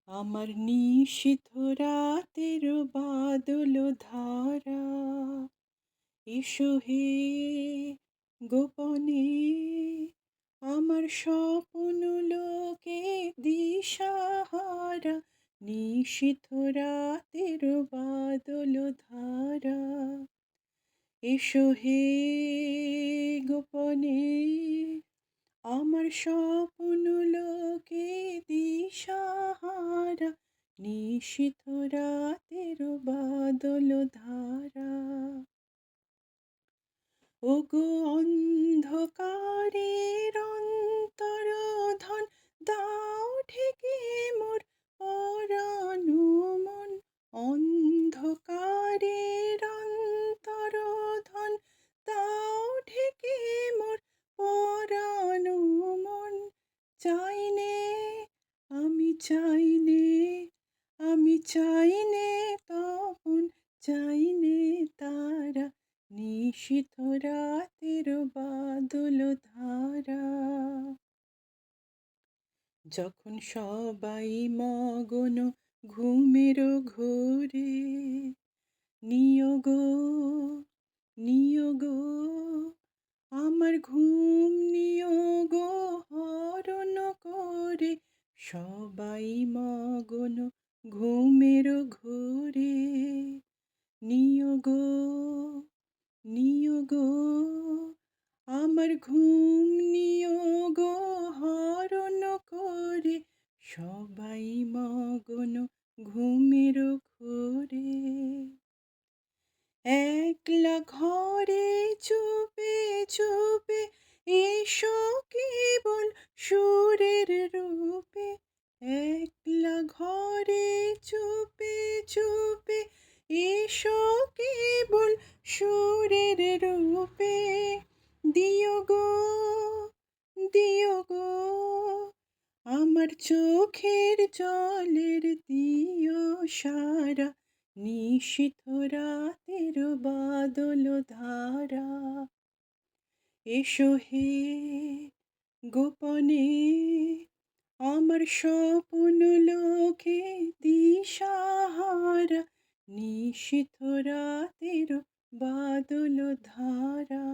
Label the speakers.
Speaker 1: আমার নিশীথ রাতের বাদল ধারা, এসো হে গোপনে আমার স্বপ্ন লোকে দিশাহারা। নিশীথ রাতের বাদল ধারা, এসো হে গোপনে আমার স্বপ্ন লোকে দিশাহারা। নিশীথ রাতের বাদল ধারা, ওগো অন্ধকারের অন্তরধন দাও ঢেকে মোর পরানো মন। অন্ধকারের অন্তরধন দাও ঢেকে মোর পরানো মন। চাইনে আমি চাইনে, আমি চাইনে তপন, চাইনে তারা। নিশীথ রাতের বাদল ধারা, যখন সবাই মগন ঘুমের ঘোরে, নিয়োগ নিয়োগ আমার ঘুম নিয়োগ হরণ করে। সবাই মগন ঘুমের ঘোরে, নিয়োগ নিয়োগ আমার ঘুম নিয়োগ হরণ করে। সবাই মগন ঘুমের ঘোরে, একলা ঘরে চুপে চুপে এসো কেবল সুরের রূপে। একলা ঘরে চুপে চুপে এসো কেবল সুরের রূপে। দিও গো দিও গো আমার চোখের জলের দিও সারা। নিশীথ রাতের বাদল ধারা, এসো হে গোপনে আমার স্বপ্ন লোকে দিশাহারা। নিশীথ রাতের বাদল ধারা।